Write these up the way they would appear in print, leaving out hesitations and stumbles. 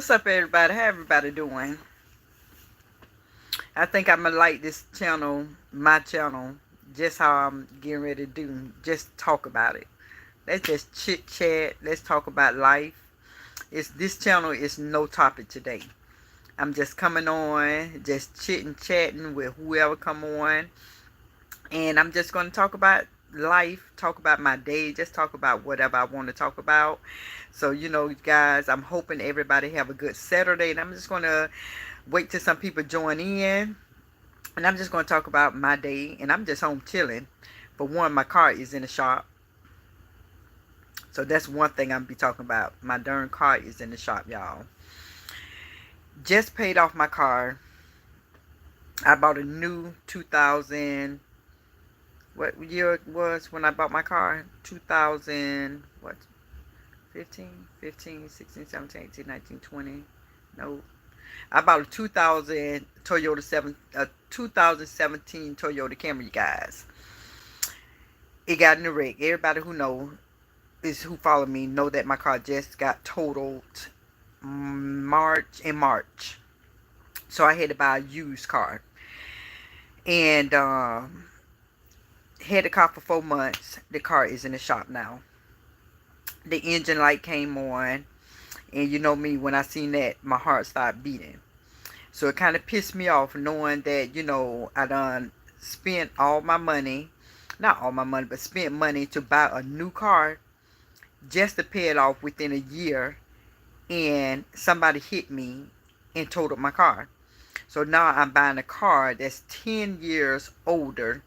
What's up, everybody? How everybody doing? I think I'm gonna like this channel, my channel, just how I'm getting ready to do. Just talk about it. Let's just chit chat. Let's talk about life. It's this channel is no topic today. I'm just coming on, just chitting chatting with whoever come on, and I'm just gonna talk about life, talk about my day, just talk about whatever I want to talk about. So guys, I'm hoping everybody have a good Saturday, and I'm just gonna wait till some people join in, and I'm just going to talk about my day, and I'm just home chilling. For one, my car is in the shop, so that's one thing I'm be talking about. My darn car is in the shop, y'all. Just paid off my car. I bought a new 2000. What year it was when I bought my car? 2000 what? 15, 16, 17, 18, 19, 20. No, I bought a 2017 Toyota Camry, you guys. It got in the wreck. Everybody who follow me know that my car just got totaled in March. So I had to buy a used car. And had the car for 4 months. The car is in the shop now. The engine light came on. And you know me, when I seen that, my heart started beating. So it kind of pissed me off knowing that, I done spent all my money. Not all my money, but spent money to buy a new car just to pay it off within a year. And somebody hit me and totaled my car. So now I'm buying a car that's 10 years older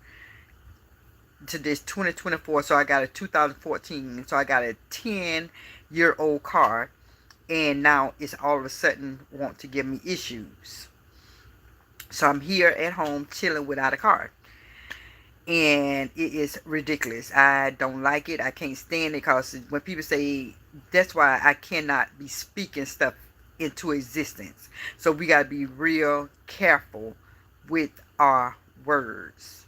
to this 2024. So I got a 2014. So I got a 10-year-old car. And now it's all of a sudden want to give me issues. So I'm here at home chilling without a car. And it is ridiculous. I don't like it. I can't stand it, because when people say, that's why I cannot be speaking stuff into existence. So we got to be real careful with our words.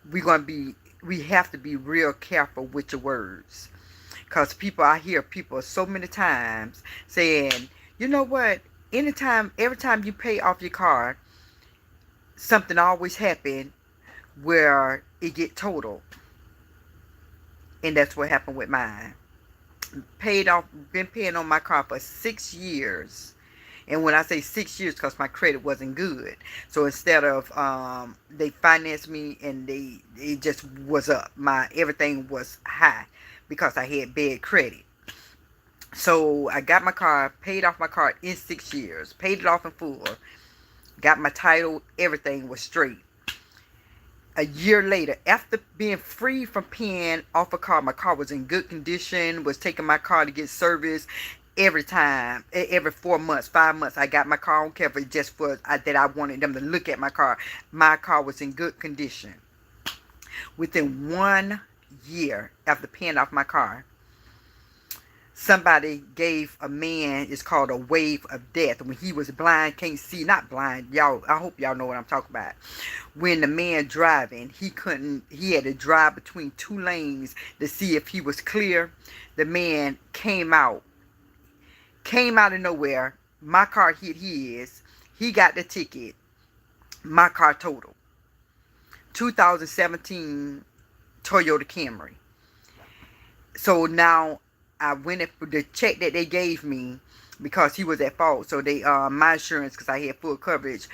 We have to be real careful with your words. Because I hear people so many times saying, you know what, every time you pay off your car, something always happen where it get totaled. And that's what happened with mine. Been paying on my car for 6 years. And when I say 6 years, because my credit wasn't good. So instead of, they financed me and it just was up. Everything was high because I had bad credit. So I got my car, paid off my car in 6 years. Paid it off in full. Got my title, everything was straight. A year later, after being free from paying off a car, my car was in good condition, was taking my car to get service every time, every 4 months, 5 months. I got my car on cover just for that I wanted them to look at my car. My car was in good condition. Within 1 year after paying off my car, somebody gave a man, it's called a wave of death. When he was blind, can't see, not blind, y'all, I hope y'all know what I'm talking about. When the man driving, he had to drive between 2 lanes to see if he was clear. The man came out of nowhere. My car hit his. He got the ticket. My car totaled. 2017 Toyota Camry. So now I went in for the check that they gave me, because he was at fault. So they, my insurance, because I had full coverage,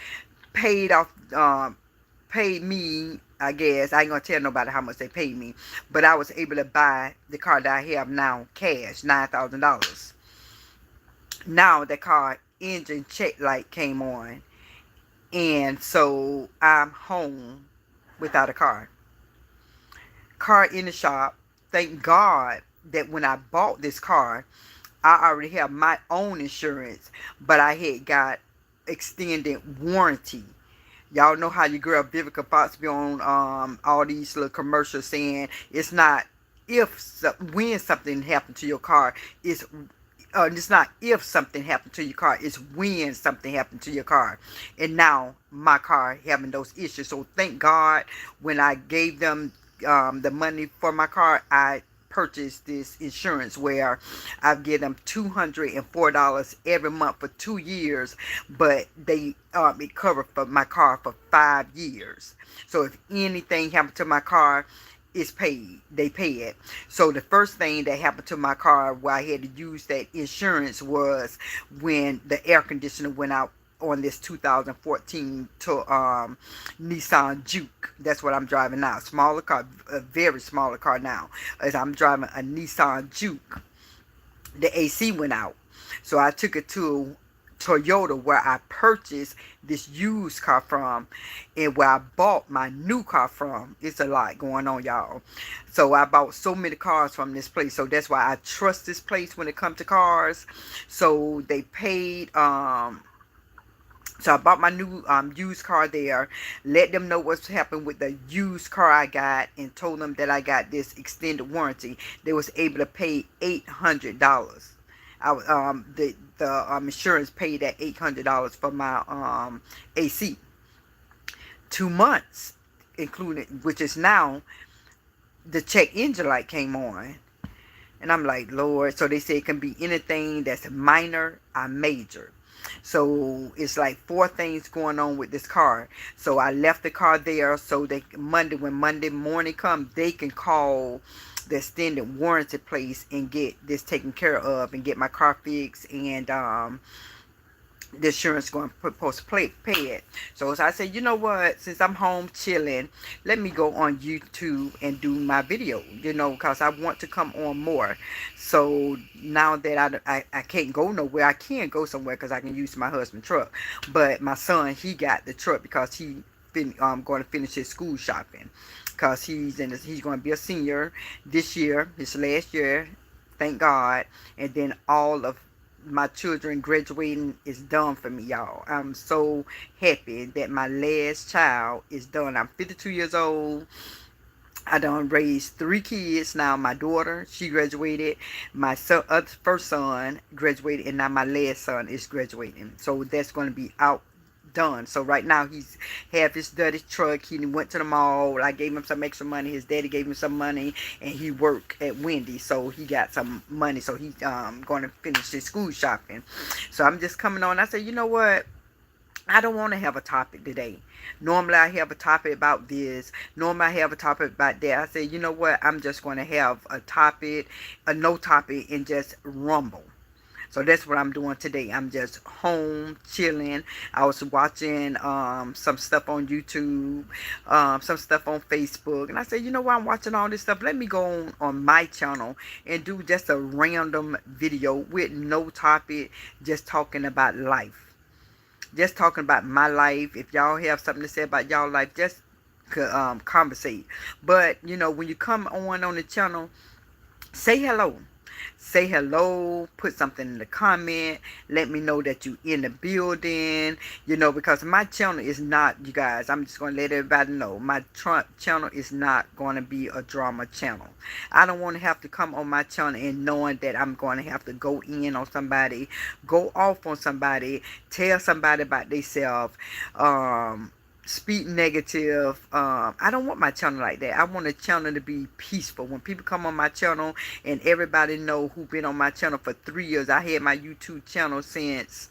paid me, I guess. I ain't gonna tell nobody how much they paid me, but I was able to buy the car that I have now cash, $9,000. Now the car engine check light came on, and so I'm home without a car. Car in the shop. Thank God that when I bought this car, I already have my own insurance, but I had got extended warranty. Y'all know how your girl Vivica Fox be on all these little commercials saying it's not when something happened to your car. It's not if something happened to your car. It's when something happened to your car. And now my car having those issues. So thank God when I gave them the money for my car, I purchased this insurance where I give them $204 every month for 2 years, but they it covered for my car for 5 years. So if anything happened to my car, it's paid. They pay it. So the first thing that happened to my car where I had to use that insurance was when the air conditioner went out on this 2014 Nissan Juke. That's what I'm driving now. Smaller car, a very smaller car now. As I'm driving a Nissan Juke. The AC went out. So I took it to Toyota where I purchased this used car from and where I bought my new car from. It's a lot going on, y'all. So I bought so many cars from this place. So that's why I trust this place when it comes to cars. So they paid so I bought my new used car there, let them know what's happened with the used car I got, and told them that I got this extended warranty. They was able to pay $800. The insurance paid that $800 for my AC. 2 months, including, which is now, the check engine light came on. And I'm like, Lord. So they say it can be anything that's minor or major. So it's like 4 things going on with this car. So I left the car there so they when Monday morning comes, they can call the extended warranty place and get this taken care of and get my car fixed, and the insurance going to supposed to pay it. So I said, you know what, since I'm home chilling, let me go on YouTube and do my video, because I want to come on more. So now that I can't go nowhere, I can go somewhere because I can use my husband's truck. But my son, he got the truck because he going to finish his school shopping, because he's going to be a senior this year, his last year, thank God. And then all of my children graduating is done for me, y'all. I'm so happy that my last child is done. I'm 52 years old. I done raised 3 kids now. My daughter, she graduated. My first son graduated, and now my last son is graduating. So that's going to be out done. So right now he's have his dirty truck. He went to the mall. I gave him some extra money. His daddy gave him some money, and he worked at Wendy's, so he got some money. So he's going to finish his school shopping. So I'm just coming on. I said, you know what, I don't want to have a topic today. Normally I have a topic about this. Normally I have a topic about that. I said, you know what, I'm just going to have a topic, a no topic, and just rumble. So that's what I'm doing today. I'm just home chilling. I was watching some stuff on YouTube, some stuff on Facebook, and I said, you know what, I'm watching all this stuff. Let me go on my channel and do just a random video with no topic, just talking about life. Just talking about my life. If y'all have something to say about y'all life, just conversate. But, when you come on the channel, say hello. Say hello, put something in the comment, let me know that you in the building, because my channel is not, you guys, I'm just going to let everybody know, my channel is not going to be a drama channel. I don't want to have to come on my channel and knowing that I'm going to have to go in on somebody, go off on somebody, tell somebody about themselves, speak negative. I don't want my channel like that. I want a channel to be peaceful. When people come on my channel, and everybody know who been on my channel for 3 years. I had my YouTube channel since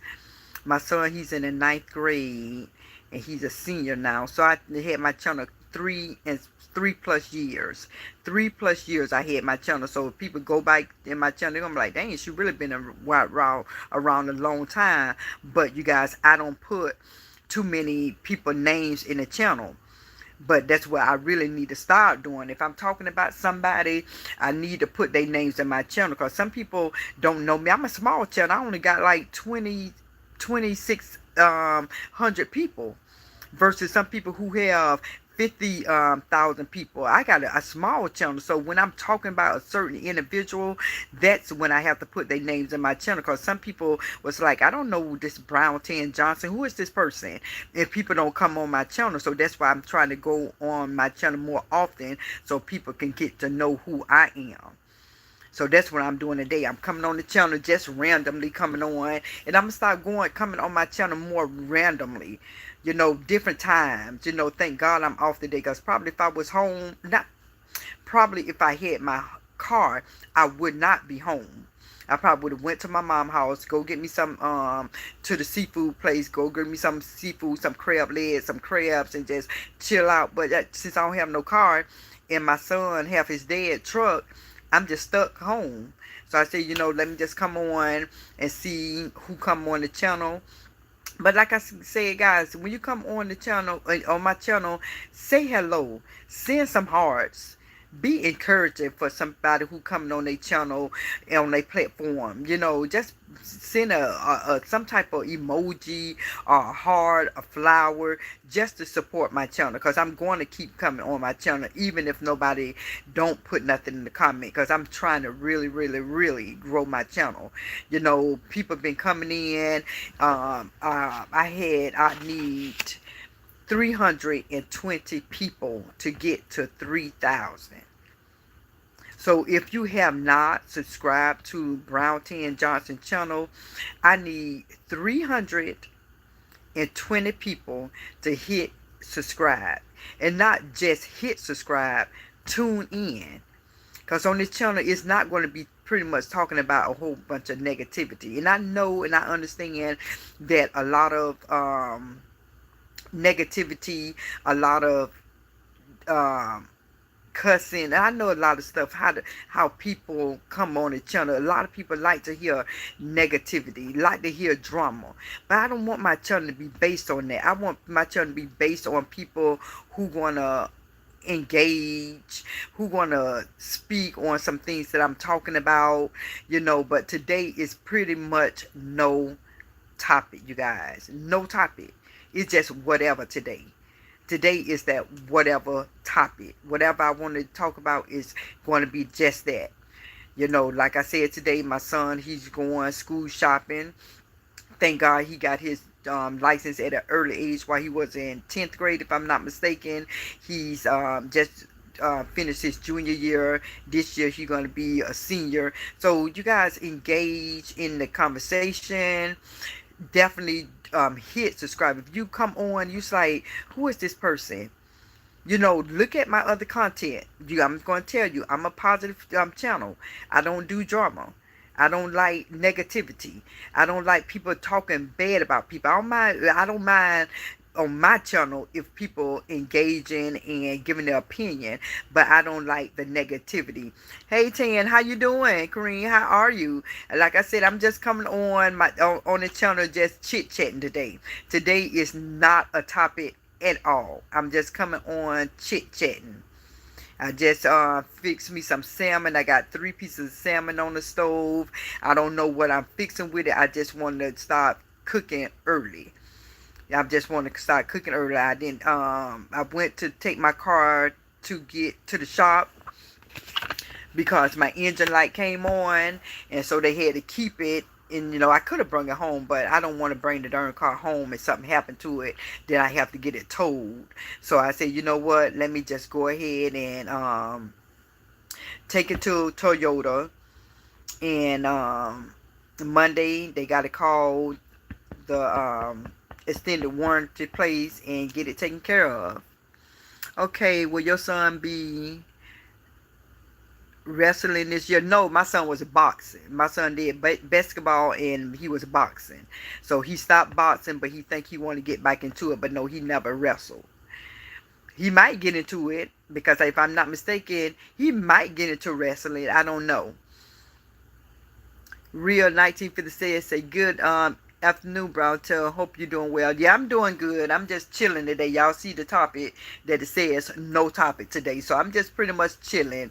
my son, he's in the 9th grade, and he's a senior now. So I had my channel 3 plus years. 3 plus years I had my channel. So if people go back in my channel, they're gonna be like, dang, she really been around a long time. But you guys, I don't put too many people names in the channel, but that's what I really need to start doing. If I'm talking about somebody, I need to put their names in my channel, because some people don't know me. I'm a small channel. I only got like 2,600 people, versus some people who have 50,000 people. I got a small channel, so when I'm talking about a certain individual, that's when I have to put their names in my channel, because some people was like, I don't know this Brown Tan Johnson, who is this person? If people don't come on my channel, so that's why I'm trying to go on my channel more often, so people can get to know who I am. So that's what I'm doing today. I'm coming on the channel, just randomly coming on, and I'm gonna start coming on my channel more randomly, different times. Thank God I'm off today, because probably if I was home, probably if I had my car, I would not be home. I probably would have went to my mom's house, go get me some to the seafood place, go get me some seafood, some crab legs, some crabs, and just chill out. But since I don't have no car, and my son have his dad truck, I'm just stuck home. So I said, let me just come on and see who come on the channel. But like I said, guys, when you come on the channel, on my channel, say hello, send some hearts, be encouraging for somebody who coming on their channel, on their platform. Just send some type of emoji or a heart, a flower, just to support my channel, because I'm going to keep coming on my channel even if nobody don't put nothing in the comment, because I'm trying to really, really, really grow my channel. People been coming in. I need 320 people to get to 3,000. So if you have not subscribed to Brown T Johnson channel, I need 320 people to hit subscribe. And not just hit subscribe, tune in. Because on this channel, it's not going to be pretty much talking about a whole bunch of negativity. And I know and I understand that a lot of negativity, a lot of cussing. I know a lot of stuff, how people come on the channel. A lot of people like to hear negativity, like to hear drama. But I don't want my channel to be based on that. I want my channel to be based on people who gonna engage, who gonna speak on some things that I'm talking about, but today is pretty much no topic, you guys. No topic. It's just whatever today. Today is that whatever topic. Whatever I want to talk about is going to be just that. Like I said today, my son, he's going school shopping. Thank God he got his license at an early age while he was in 10th grade, if I'm not mistaken. He's just finished his junior year. This year he's going to be a senior. So you guys engage in the conversation. Definitely hit subscribe. If you come on, you say, who is this person? Look at my other content. I'm going to tell you, I'm a positive channel. I don't do drama. I don't like negativity. I don't like people talking bad about people. I don't mind on my channel if people engaging and giving their opinion, but I don't like the negativity. Hey Tan, how you doing? Kareem, how are you? Like I said, I'm just coming on on the channel just chit chatting today. Today is not a topic at all. I'm just coming on chit chatting. I just fixed me some salmon. I got 3 pieces of salmon on the stove. I don't know what I'm fixing with it. I just wanted to start cooking early. I just want to start cooking early. I didn't. I went to take my car to get to the shop because my engine light came on, and so they had to keep it. And I could have brought it home, but I don't want to bring the darn car home if something happened to it. Then I have to get it towed. So I said, you know what? Let me just go ahead and take it to Toyota. And Monday they got to call the extended warranty place and get it taken care of. Okay, will your son be wrestling this year? No, my son was boxing. My son did basketball and he was boxing. So he stopped boxing, but he think he want to get back into it. But no, he never wrestled. He might get into it because if I'm not mistaken, he might get into wrestling. I don't know. Real 1956 say good afternoon, Browntail. Hope you're doing well. Yeah, I'm doing good. I'm just chilling today. Y'all see the topic that it says no topic today. So I'm just pretty much chilling.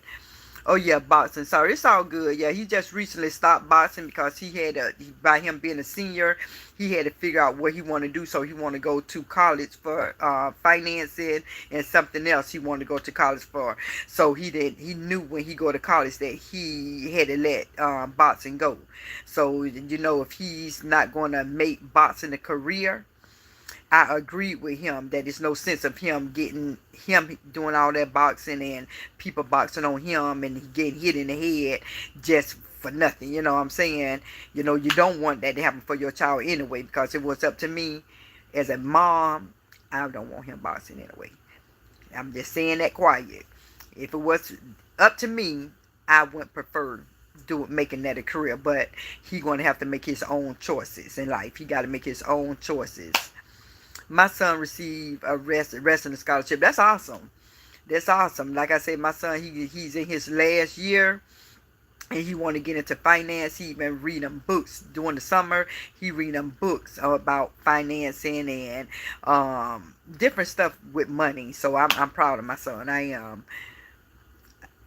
Oh yeah, boxing. Sorry, it's all good. Yeah, he just recently stopped boxing because he had by him being a senior, he had to figure out what he want to do. So he want to go to college for financing and something else he wanted to go to college for. So he knew when he go to college that he had to let boxing go. So if he's not going to make boxing a career, I agree with him that there's no sense of him doing all that boxing and people boxing on him and he getting hit in the head just for nothing. You know what I'm saying? You don't want that to happen for your child anyway, because it was up to me as a mom, I don't want him boxing anyway. I'm just saying that quiet. If it was up to me, I wouldn't prefer making that a career, but he going to have to make his own choices in life. He got to make his own choices. My son received a wrestling scholarship. That's awesome. That's awesome. Like I said, my son, he's in his last year, and he want to get into finance. He been reading books during the summer. He reading books about financing and different stuff with money. So I'm proud of my son. I am.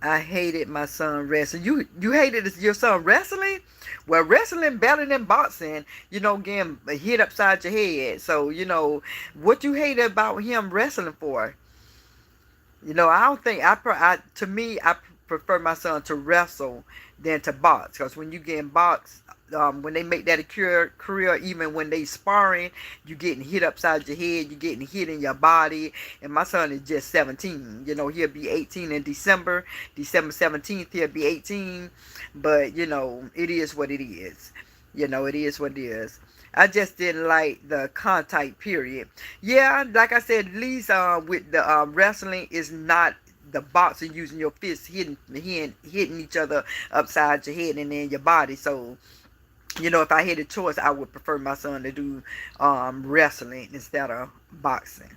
I hated my son wrestling. You hated your son wrestling? Well, wrestling better than boxing. Getting hit upside your head. So what you hated about him wrestling for? I don't think to me, I prefer my son to wrestle than to box. Because when you get in box, when they make that a career, even when they sparring, you getting hit upside your head, you getting hit in your body. And my son is just 17. He'll be 18 in December 17th. He'll be 18. But it is what it is. It is what it is. I just didn't like the contact period. Yeah, like I said, at least with the wrestling is not the boxing using your fists hitting each other upside your head and in your body. So, if I had a choice, I would prefer my son to do wrestling instead of boxing.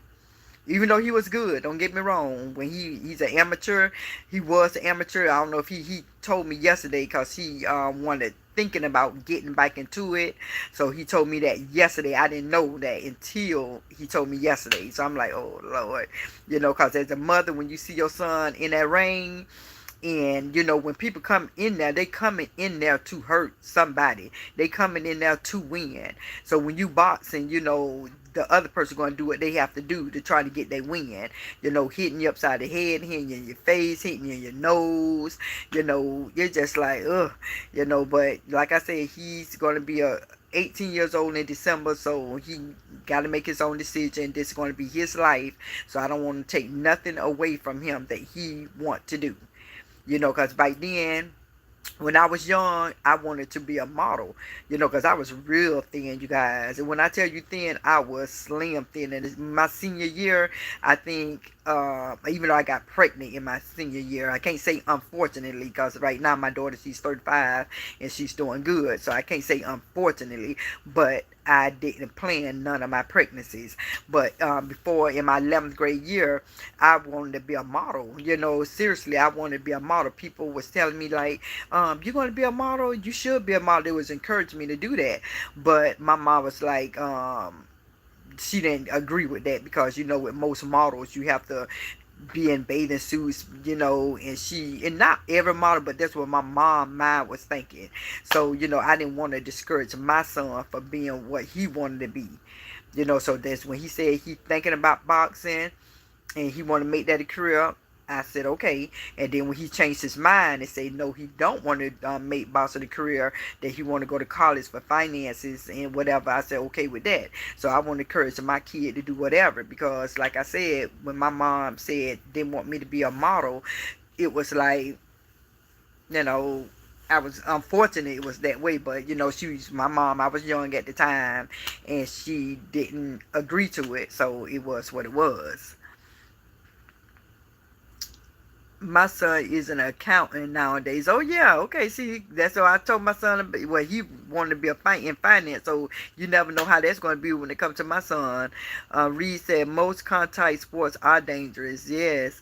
Even though he was good, don't get me wrong. When he's an amateur, he was an amateur. I don't know if he told me yesterday because he wanted thinking about getting back into it. So he told me that yesterday. I didn't know that until he told me yesterday. So I'm like, oh Lord, because as a mother, when you see your son in that ring, and when people come in there, they coming in there to hurt somebody. They coming in there to win. So when you boxing, the other person going to do what they have to do to try to get their win. Hitting you upside the head, hitting you in your face, hitting you in your nose. You're just like, ugh. But like I said, he's going to be 18 years old in December, so he got to make his own decision. This is going to be his life, so I don't want to take nothing away from him that he want to do. Because back then, when I was young, I wanted to be a model, because I was real thin, you guys. And when I tell you thin, I was slim thin. And in my senior year, I think, even though I got pregnant in my senior year, I can't say unfortunately, because right now my daughter, she's 35 and she's doing good. So I can't say unfortunately, but I didn't plan none of my pregnancies. But before, in my 11th grade year, I wanted to be a model. Seriously, I wanted to be a model. People was telling me like, you're going to be a model? You should be a model. They was encouraging me to do that. But my mom was like, she didn't agree with that because, with most models, you have to be in bathing suits, and not every model, but that's what my mind was thinking. So, I didn't want to discourage my son for being what he wanted to be. So that's when he said he thinking about boxing and he want to make that a career. I said, okay. And then when he changed his mind and said, no, he don't want to make boxing a career, that he want to go to college for finances and whatever, I said, okay with that. So I want to encourage my kid to do whatever, because like I said, when my mom said didn't want me to be a model, it was like, I was unfortunate it was that way, but she was my mom. I was young at the time and she didn't agree to it, so it was what it was. My son is an accountant nowadays. Oh yeah, okay. See, that's what I told my son. Well, he wanted to be in finance, so you never know how that's going to be when it comes to my son. Reed said most contact sports are dangerous. Yes.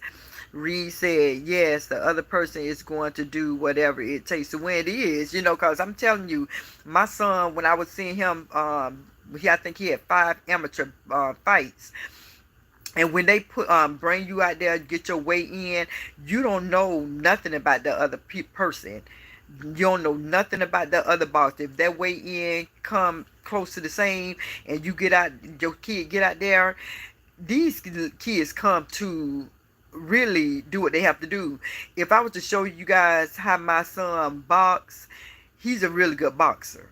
Reed said yes. The other person is going to do whatever it takes to win. It is, because I'm telling you, my son, when I was seeing him, I think he had 5 amateur fights. And when they bring you out there, get your weight in, you don't know nothing about the other person. You don't know nothing about the other boxer. If that weight in come close to the same, and you get out, your kid get out there, these kids come to really do what they have to do. If I was to show you guys how my son box, he's a really good boxer.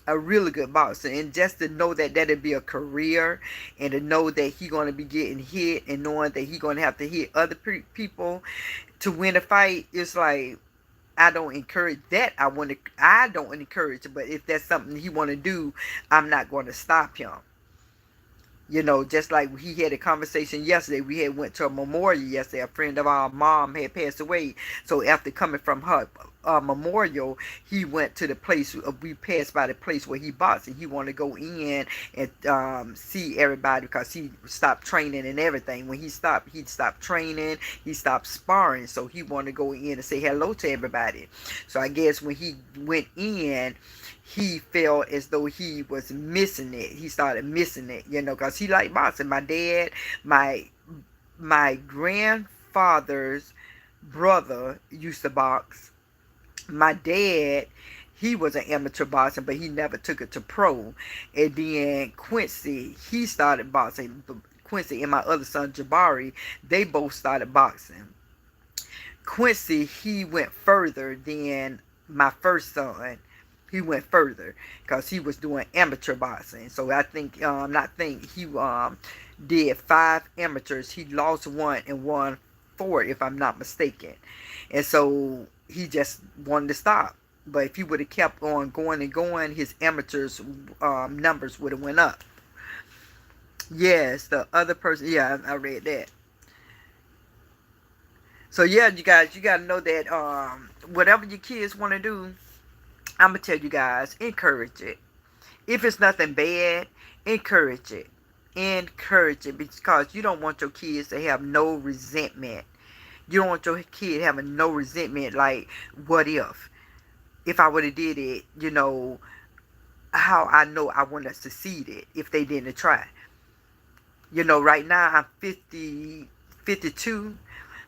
A really good boxer. And just to know that that'll be a career, and to know that he's going to be getting hit, and knowing that he's going to have to hit other people to win a fight, it's like, I don't encourage that. I don't encourage it, but if that's something he want to do, I'm not going to stop him. You know, just like he had a conversation yesterday. We had went to a memorial yesterday. A friend of our mom had passed away. So after coming from her memorial, he went to the place. We passed by the place where he boxed, and he wanted to go in and see everybody because he stopped training and everything. When he stopped training. He stopped sparring. So he wanted to go in and say hello to everybody. So I guess when he went in, he felt as though he was missing it. He started missing it, you know, because he liked boxing. My dad, my grandfather's brother used to box. My dad, he was an amateur boxer, but he never took it to pro. And then Quincy, he started boxing. Quincy and my other son Jabari, they both started boxing. Quincy, he went further than my first son. He went further because he was doing amateur boxing. So I think, he did 5 amateurs. He lost one and won 4, if I'm not mistaken. And so he just wanted to stop. But if he would have kept on going and going, his amateurs numbers would have went up. Yes, the other person. Yeah, I read that. So yeah, you guys, you gotta know that whatever your kids want to do, I'm gonna tell you guys, encourage it. If it's nothing bad, encourage it. Encourage it because you don't want your kids to have no resentment. You don't want your kid having no resentment. Like, what if I would have did it? You know how I know I wouldn't have succeeded if they didn't try. You know, right now I'm 52.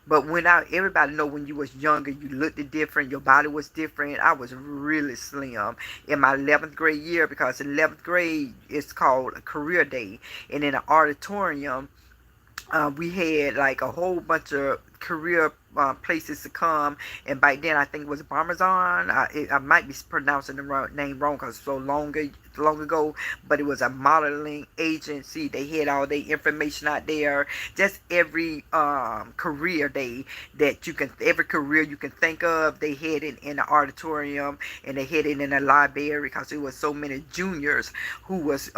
But everybody know when you was younger, you looked different, your body was different. I was really slim in my 11th grade year because 11th grade is called a career day. And in the auditorium, we had like a whole bunch of career places to come, and back then I think it was Parmesan. I might be pronouncing the name wrong because it's so long ago, but it was a modeling agency. They had all their information out there. Just every career day every career you can think of, they had it in the auditorium, and they had it in the library because there was so many juniors who was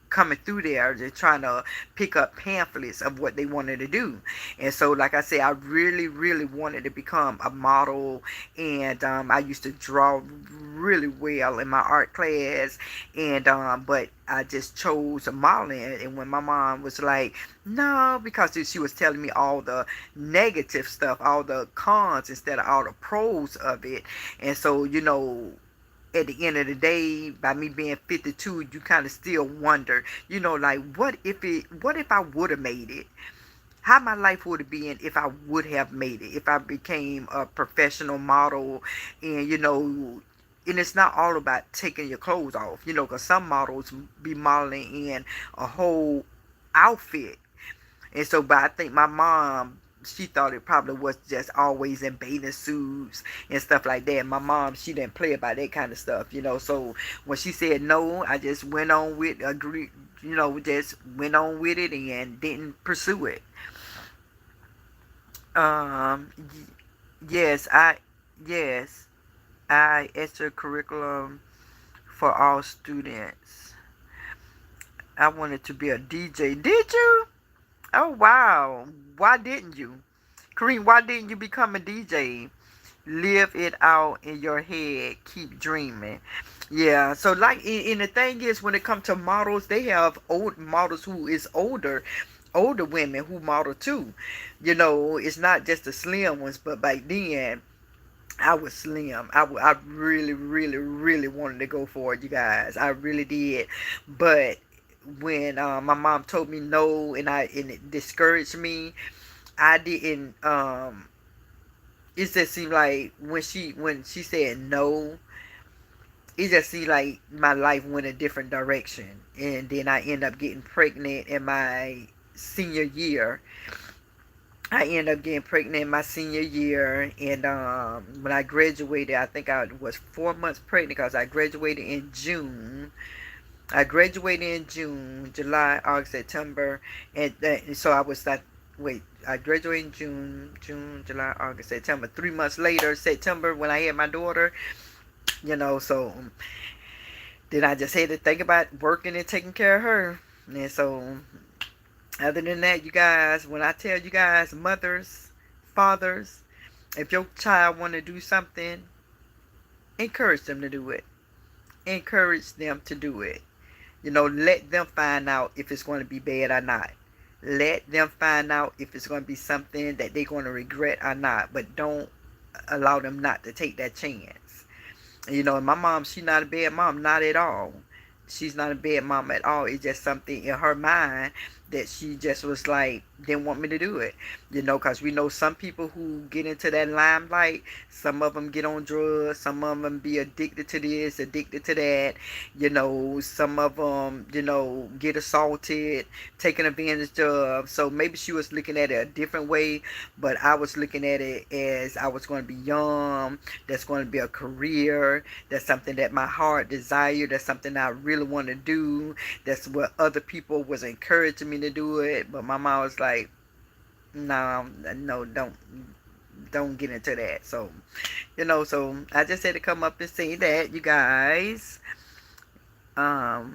coming through there. They're trying to pick up pamphlets of what they wanted to do. And so, like I said, I really wanted to become a model. And I used to draw really well in my art class. And but I just chose modeling. And when my mom was like, no, because she was telling me all the negative stuff, all the cons instead of all the pros of it. And so, you know, at the end of the day, by me being 52, you kind of still wonder, you know, like, what if I would have made it? How my life would have been if I would have made it, if I became a professional model. And, you know, and it's not all about taking your clothes off, you know, because some models be modeling in a whole outfit. And so, but I think my mom, she thought it probably was just always in bathing suits and stuff like that. My mom, she didn't play about that kind of stuff, you know. So when she said no, I just went on with just went on with it and didn't pursue it. Um, yes, yes, I extracurriculum for all students. I wanted to be a DJ. Did you? Oh wow. Why didn't you? Kareem, why didn't you become a DJ? Live it out in your head. Keep dreaming. Yeah, so like, and the thing is, when it comes to models, they have old models who is older women who model too. You know, it's not just the slim ones, but back then, I was slim. I really wanted to go for it, you guys. I really did. But when my mom told me no, and it discouraged me, I didn't. It just seemed like when she said no, it just seemed like my life went a different direction, and then I ended up getting pregnant in my senior year. I ended up getting pregnant in my senior year, and when I graduated, I think I was 4 months pregnant because I graduated in June. July, August, September, and so I was like, wait, I graduated in June, July, August, September. 3 months later, September, when I had my daughter, you know, so then I just had to think about working and taking care of her. And so, other than that, you guys, when I tell you guys, mothers, fathers, if your child want to do something, encourage them to do it. Encourage them to do it. Let them find out if it's going to be bad or not. Let them find out if it's going to be something that they're going to regret or not. But don't allow them not to take that chance. My mom, she's not a bad mom, not at all. She's not a bad mom at all. It's just something in her mind that she just was like, didn't want me to do it. Because we know some people who get into that limelight, some of them get on drugs, some of them be addicted to this, addicted to that. Some of them, get assaulted, taken advantage of. So maybe she was looking at it a different way, but I was looking at it as I was going to be young. That's going to be a career. That's something that my heart desired. That's something I really want to do. That's what other people was encouraging me to do it. But my mom was like, no, don't get into that. So, so I just had to come up and say that, you guys. The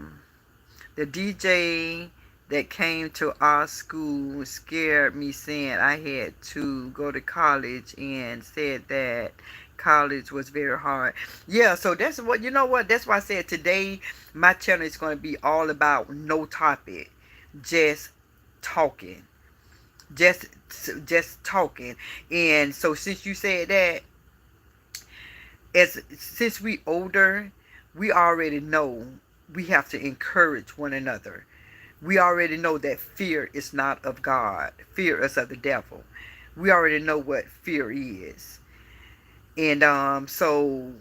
DJ that came to our school scared me, saying I had to go to college, and said that college was very hard. Yeah, so that's what, that's why I said today my channel is going to be all about no topic, just talking. Just talking. And so since you said that, since we older, we already know we have to encourage one another. We already know that fear is not of God. Fear is of the devil. We already know what fear is. And so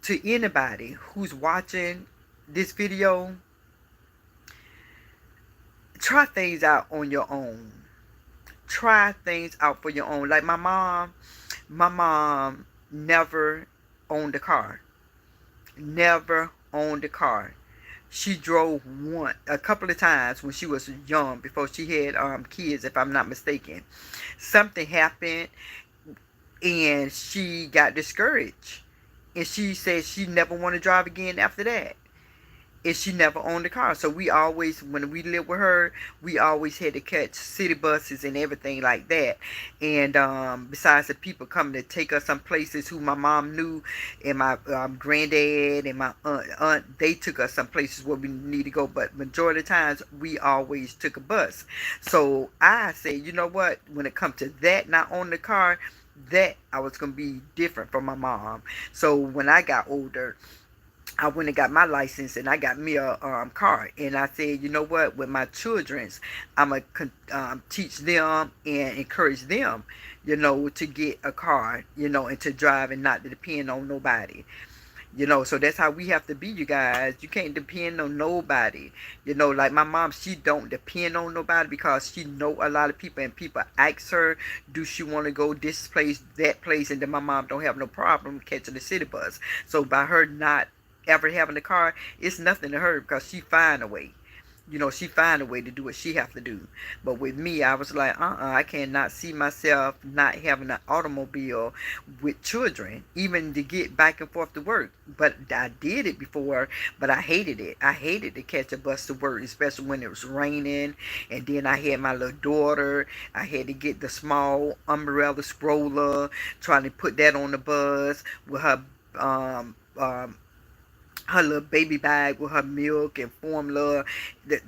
to anybody who's watching this video, try things out on your own. Try things out for your own. Like my mom never owned a car. Never owned a car. She drove a couple of times when she was young, before she had kids, if I'm not mistaken. Something happened and she got discouraged. And she said she never wanted to drive again after that. And she never owned a car. So we always, when we lived with her, we always had to catch city buses and everything like that. And besides the people coming to take us some places who my mom knew, and my granddad and my aunt, they took us some places where we need to go. But majority of the times, we always took a bus. So I said, you know what? When it comes to that, not owning the car, that I was going to be different from my mom. So when I got older, I went and got my license, and I got me a car. And I said, you know what, with my children's, I'm going to teach them and encourage them, to get a car, and to drive and not to depend on nobody. So that's how we have to be, you guys. You can't depend on nobody. Like my mom, she don't depend on nobody because she know a lot of people, and people ask her, do she want to go this place, that place, and then my mom don't have no problem catching the city bus. So by her not ever having a car, it's nothing to her because she find a way. She find a way to do what she have to do. But with me, I was like, I cannot see myself not having an automobile with children, even to get back and forth to work. But I did it before, but I hated it. I hated to catch a bus to work, especially when it was raining. And then I had my little daughter. I had to get the small umbrella stroller, trying to put that on the bus with her little baby bag with her milk and formula,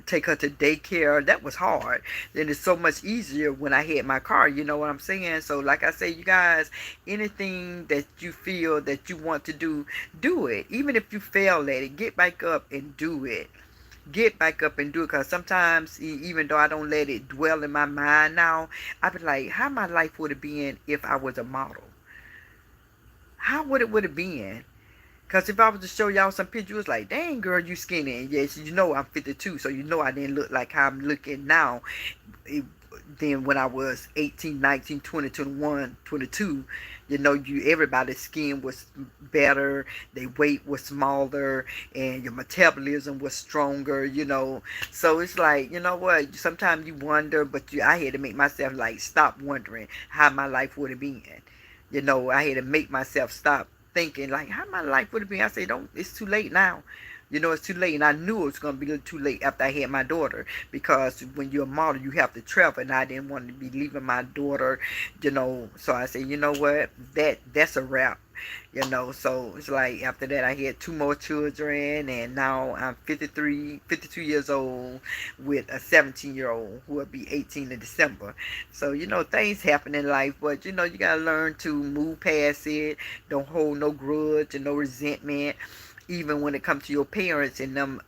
take her to daycare. That was hard. Then it's so much easier when I had my car, you know what I'm saying? So like I say, you guys, anything that you feel that you want to do, do it. Even if you fail at it, get back up and do it. Get back up and do it, because sometimes, even though I don't let it dwell in my mind now, I be like, how my life would have been if I was a model? How would it have been? Because if I was to show y'all some pictures, like, dang, girl, you skinny. And yes, I'm 52, so I didn't look like how I'm looking now. Then when I was 18, 19, 20, 21, 22, everybody's skin was better, their weight was smaller, and your metabolism was stronger, So it's like, you know what, sometimes you wonder, but I had to make myself, like, stop wondering how my life would have been. I had to make myself stop thinking, like, how my life would have been. I say, don't, it's too late now. You know, it's too late. And I knew it was going to be too late after I had my daughter, because when you're a model, you have to travel. And I didn't want to be leaving my daughter, you know. So I said, you know what? That's a wrap. You know, so it's like after that I had two more children, and now I'm 52 years old with a 17-year-old who will be 18 in December. So, you know, things happen in life, but you know, you gotta learn to move past it. Don't hold no grudge and no resentment, even when it comes to your parents and them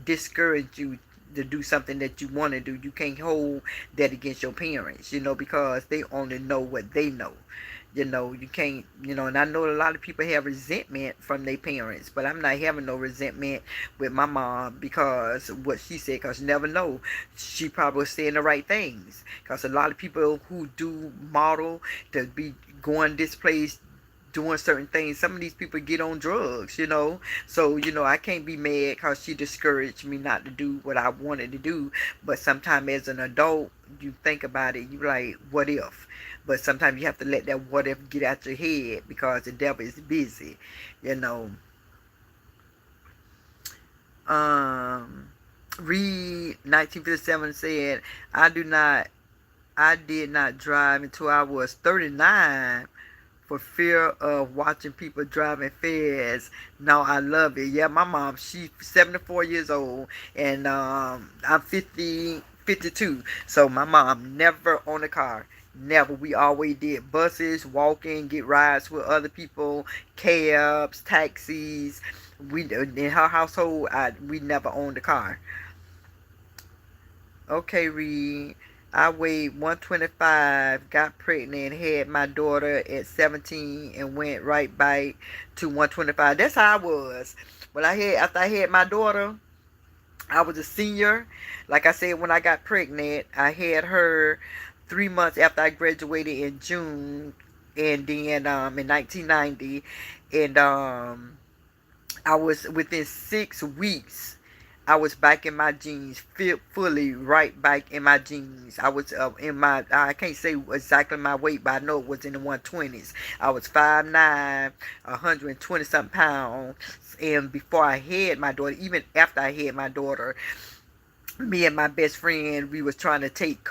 discourage you to do something that you want to do. You can't hold that against your parents, you know, because they only know what they know. You know, you can't, you know, and I know a lot of people have resentment from their parents, but I'm not having no resentment with my mom because what she said, because you never know. She probably was saying the right things. Because a lot of people who do model to be going this place, doing certain things, some of these people get on drugs, you know. So, you know, I can't be mad because she discouraged me not to do what I wanted to do. But sometimes as an adult, you think about it, you like, what if? But sometimes you have to let that what if get out your head because the devil is busy, you know. Reed 1957 said, I did not drive until I was 39 for fear of watching people driving fast. Now I love it. Yeah, my mom, she's 74 years old, and I'm 52. So my mom never owned a car. Never. We always did buses, walking, get rides with other people, cabs, taxis. We in her household, we never owned a car. Okay, Reed. I weighed 125, got pregnant, had my daughter at 17, and went right back to 125. That's how I was. After I had my daughter, I was a senior. Like I said, when I got pregnant, I had her 3 months after I graduated in June, and then in 1990, and I was within 6 weeks. I was back in my jeans, fit fully right back in my jeans. I was in my, I can't say exactly my weight, but I know it was in the 120s. I was 5'9", 120 something pounds. And before I had my daughter, even after I had my daughter, me and my best friend, we was trying to take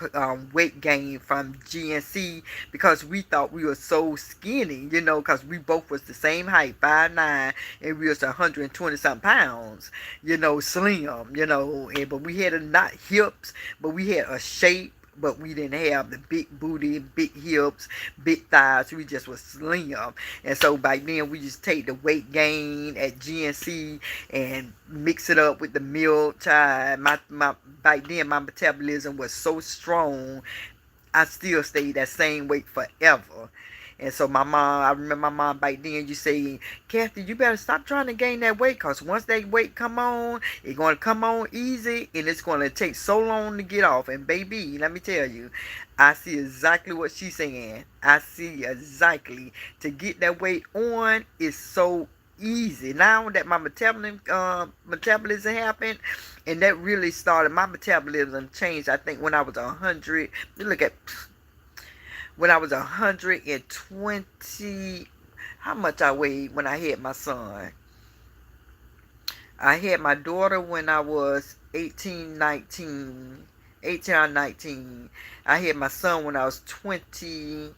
weight gain from GNC because we thought we were so skinny, you know, because we both was the same height, 5'9", and we was 120 something pounds, you know, slim, you know, but we had not hips, but we had a shape. But we didn't have the big booty, big hips, big thighs. We just was slim. And so back then we just take the weight gain at GNC and mix it up with the milk. Child, my back then my metabolism was so strong. I still stayed that same weight forever. And so my mom, I remember my mom back then, you say, Kathy, you better stop trying to gain that weight, because once that weight come on, it's going to come on easy, and it's going to take so long to get off. And baby, let me tell you, I see exactly what she's saying. I see exactly. To get that weight on is so easy. Now that my metabolism happened, and that really started, my metabolism changed, I think, when I was 100. Look at, when I was 120, how much I weighed when I had my son. I had my daughter when I was 18, 19, 18 or 19. I had my son when I was 28.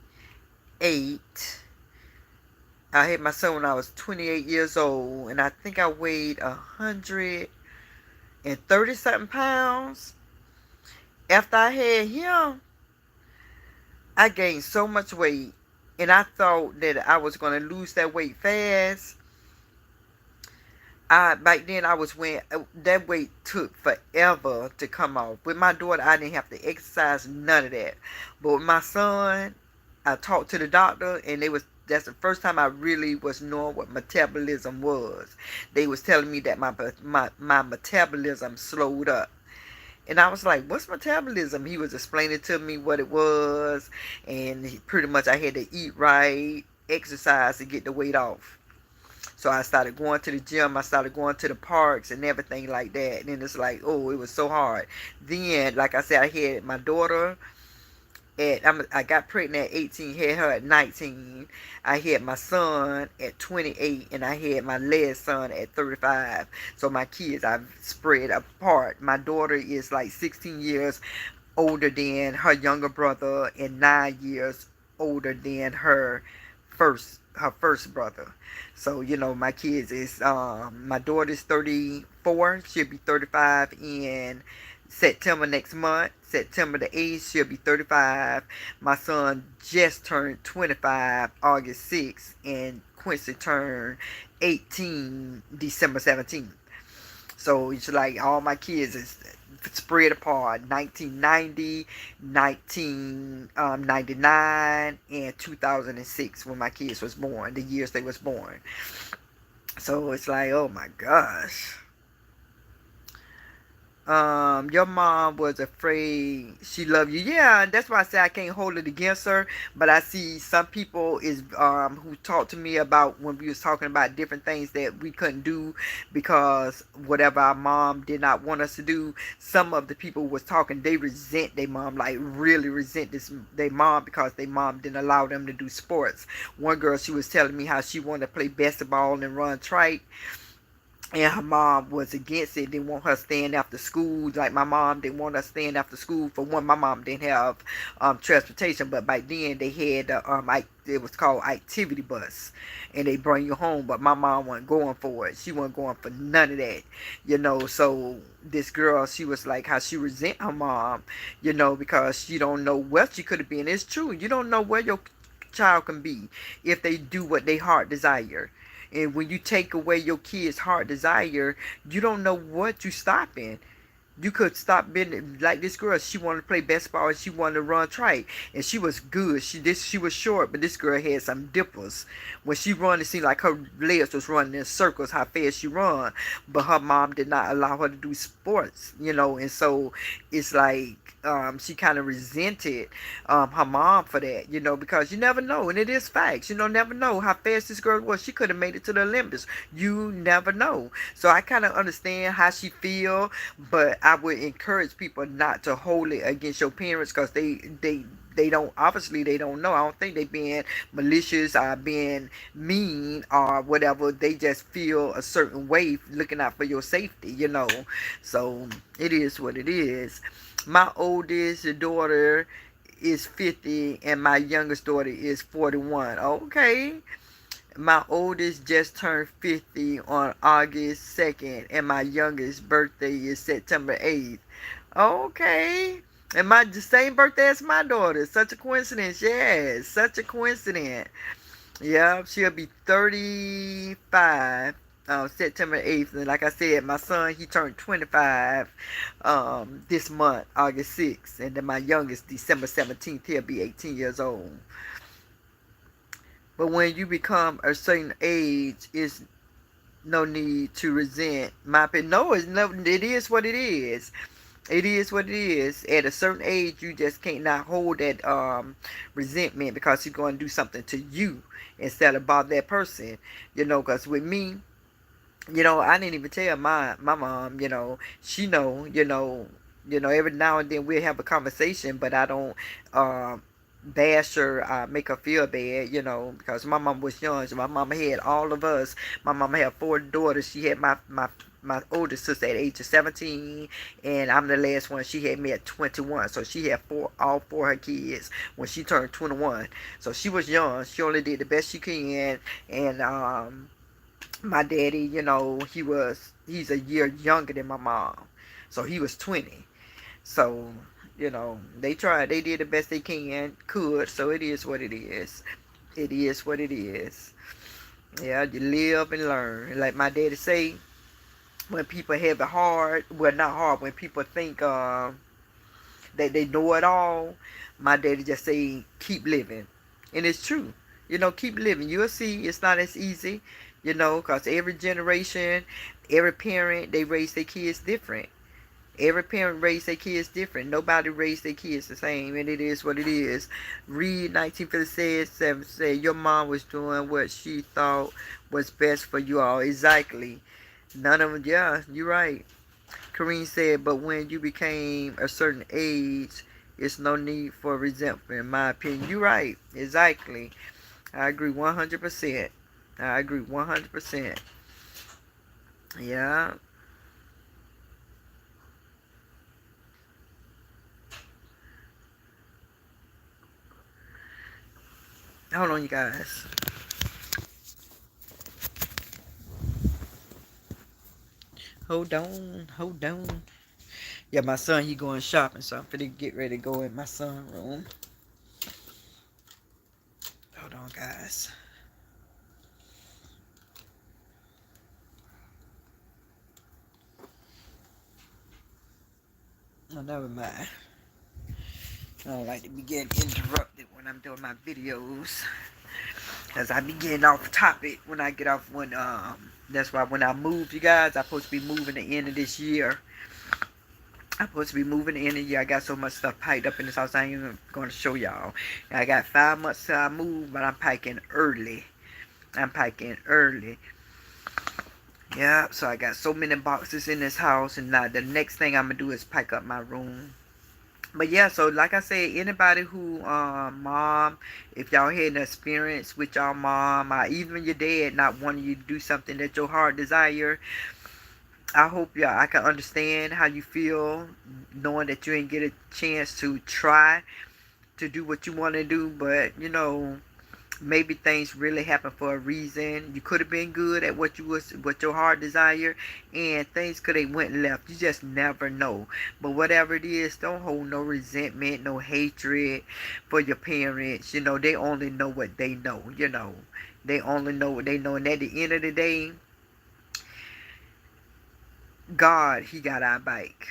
I had my son when I was 28 years old, and I think I weighed 130 something pounds. After I had him, I gained so much weight, and I thought that I was going to lose that weight fast. Back then I was when that weight took forever to come off. With my daughter, I didn't have to exercise, none of that. But with my son, I talked to the doctor, and that's the first time I really was knowing what metabolism was. They was telling me that my metabolism slowed up. And I was like, what's metabolism? He was explaining to me what it was. And pretty much I had to eat right, exercise to get the weight off. So I started going to the gym. I started going to the parks and everything like that. And then it's like, oh, it was so hard. Then, like I said, I had my daughter. I got pregnant at 18, had her at 19. I had my son at 28, and I had my last son at 35. So my kids I've spread apart. My daughter is like 16 years older than her younger brother and 9 years older than her first brother. So my kids is my daughter's 34. She'll be 35 in September next month. September the 8th, she'll be 35. My son just turned 25 August 6th, and Quincy turned 18 December 17th. So it's like all my kids is spread apart: 1990, 1999, and 2006 when my kids was born, the years they was born. So it's like, oh my gosh. Your mom was afraid she loved you. Yeah, that's why I say I can't hold it against her. But I see some people is who talked to me about when we was talking about different things that we couldn't do because whatever our mom did not want us to do. Some of the people was talking, they resent their mom, like really resent this their mom because their mom didn't allow them to do sports. One girl, she was telling me how she wanted to play basketball and run track, and her mom was against it. Didn't want her staying after school. Like my mom didn't want us staying after school. For one, my mom didn't have transportation, but back then they had it was called activity bus, and they bring you home. But my mom wasn't going for it. She wasn't going for none of that, So this girl, she was like how she resent her mom, because she don't know where she could have been. It's true. You don't know where your child can be if they do what they heart desire. And when you take away your kid's heart desire, you don't know what you stopping. You could stop being like this girl. She wanted to play basketball and she wanted to run track, and she was good. She was short, but this girl had some dimples. When she run, it seemed like her legs was running in circles. How fast she run, but her mom did not allow her to do sports. And so it's like she kind of resented her mom for that. Because you never know, and it is facts. Never know how fast this girl was. She could have made it to the Olympics. You never know. So I kind of understand how she feel, but I would encourage people not to hold it against your parents because they don't, obviously they don't know. I don't think they being malicious or being mean or whatever. They just feel a certain way looking out for your safety. So it is what it is. My oldest daughter is 50 and my youngest daughter is 41. Okay. My oldest just turned 50 on August 2nd, and my youngest birthday is September 8th. Okay. And the same birthday as my daughter. Such a coincidence. Yes, such a coincidence. Yeah, she'll be 35 September 8th. And like I said, my son, he turned 25 this month, August 6th. And then my youngest, December 17th, he'll be 18 years old. But when you become a certain age, it's no need to resent my opinion. No, it is what it is. It is what it is. At a certain age, you just can't not hold that resentment because he's going to do something to you instead of about that person. Because with me, I didn't even tell my mom, she know, every now and then we'll have a conversation, but I don't bash her, make her feel bad, because my mom was young. So my mama had all of us. My mama had 4 daughters. She had my oldest sister at the age of 17, and I'm the last one. She had me at 21. So she had all 4 of her kids when she turned 21. So she was young. She only did the best she can. And my daddy, he's a year younger than my mom. So he was 20. So they tried. They did the best they could. So it is what it is. It is what it is. Yeah, you live and learn. Like my daddy say, when people have it hard, well, not hard, when people think that they know it all, my daddy just say, keep living. And it's true. Keep living. You'll see it's not as easy, because every generation, every parent, they raise their kids different. Every parent raised their kids different. Nobody raised their kids the same, and it is what it is. Read 1957 said your mom was doing what she thought was best for you all. Exactly. None of them. Yeah, you're right. Kareem said, but when you became a certain age, It's no need for resentment, in my opinion. You're right. Exactly. I agree 100%. I agree 100%. Yeah. Hold on, you guys. Hold on. Hold on. Yeah, my son, he going shopping, so I'm finna get ready to go in my son room. Hold on, guys. Oh, never mind. I don't like to be getting interrupted when I'm doing my videos. Because I be getting off topic when I get off that's why when I move, you guys, I'm supposed to be moving the end of this year. I'm supposed to be moving the end of the year. I got so much stuff packed up in this house I ain't even going to show y'all. I got 5 months till I move, but I'm packing early. I'm packing early. Yeah, so I got so many boxes in this house, and now the next thing I'm going to do is pack up my room. But yeah, so like I said, anybody who, mom, if y'all had an experience with y'all mom, or even your dad not wanting you to do something that your heart desire, I hope y'all, I can understand how you feel, knowing that you didn't get a chance to try to do what you want to do, but you know, maybe things really happen for a reason. You could have been good at what your heart desire, and things could have went left. You just never know. But whatever it is, don't hold no resentment, no hatred for your parents. You know, they only know what they know. You know, they only know what they know, and at the end of the day, God, he got our back.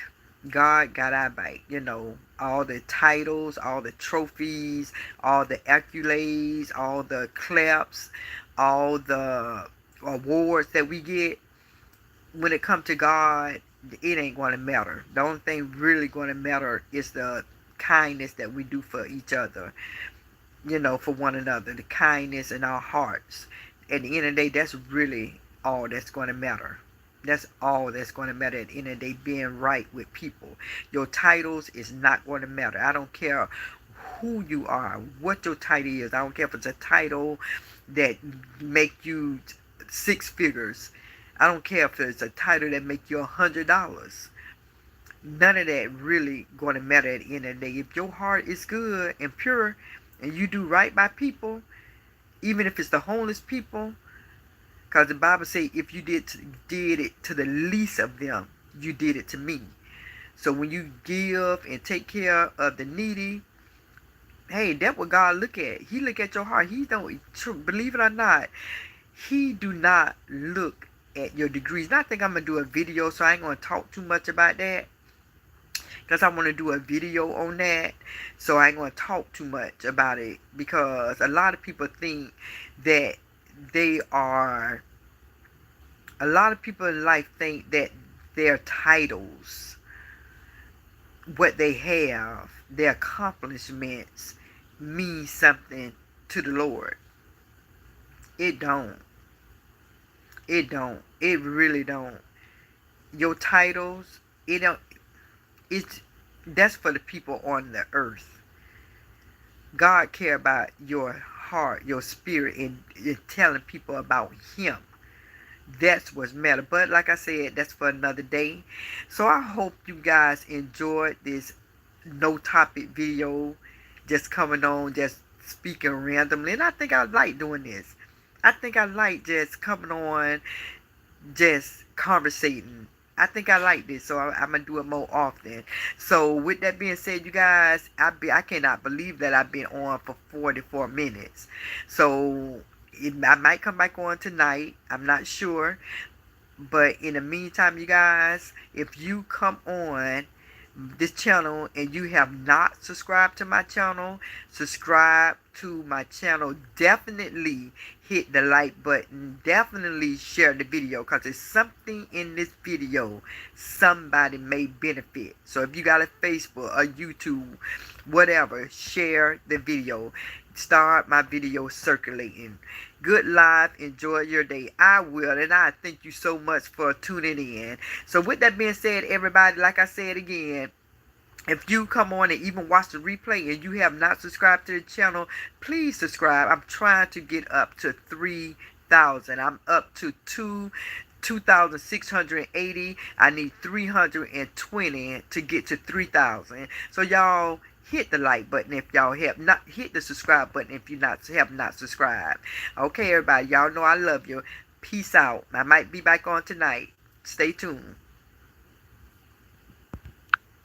God got our back. You know, all the titles, all the trophies, all the accolades, all the claps, all the awards that we get. When it comes to God, it ain't going to matter. The only thing really going to matter is the kindness that we do for each other. You know, for one another. The kindness in our hearts. At the end of the day, that's really all that's going to matter. That's all that's going to matter at the end of the day, being right with people. Your titles is not going to matter. I don't care who you are, what your title is. I don't care if it's a title that make you 6 figures. I don't care if it's a title that make you $100. None of that really going to matter at the end of the day. If your heart is good and pure and you do right by people, even if it's the homeless people, because the Bible says if you did it to the least of them, you did it to me. So when you give and take care of the needy, hey, that's what God look at. He look at your heart. He don't, believe it or not, he do not look at your degrees. And I think I'm going to do a video, so I ain't going to talk too much about that. Because I want to do a video on that. So I ain't going to talk too much about it. Because a lot of people think that they are, a lot of people in life think that their titles, what they have, their accomplishments mean something to the Lord. It don't. It don't. It really don't. Your titles, it don't, it's, that's for the people on the earth. God care about your heart, your spirit, and telling people about him. That's what's matter. But like I said, that's for another day. So I hope you guys enjoyed this no topic video, just coming on, just speaking randomly. And I think I like doing this. I think I like just coming on, just conversating. I think I like this, so I'm gonna do it more often. So with that being said, you guys, I cannot believe that I've been on for 44 minutes. So I might come back on tonight. I'm not sure, but in the meantime, you guys, if you come on this channel and you have not subscribed to my channel, subscribe to my channel. Definitely hit the like button. Definitely share the video, because there's something in this video somebody may benefit. So if you got a Facebook, a YouTube, whatever, share the video. Start my video circulating. Good life. Enjoy your day. I will. And I thank you so much for tuning in. So with that being said, everybody, like I said again, If you come on and even watch the replay and you have not subscribed to the channel, please subscribe. I'm trying to get up to 3,000. I'm up to 2,680. I need 320 to get to 3,000. So y'all hit the like button if y'all have not, hit the subscribe button if you have not subscribed. Okay, everybody, y'all know I love you. Peace out. I might be back on tonight. Stay tuned.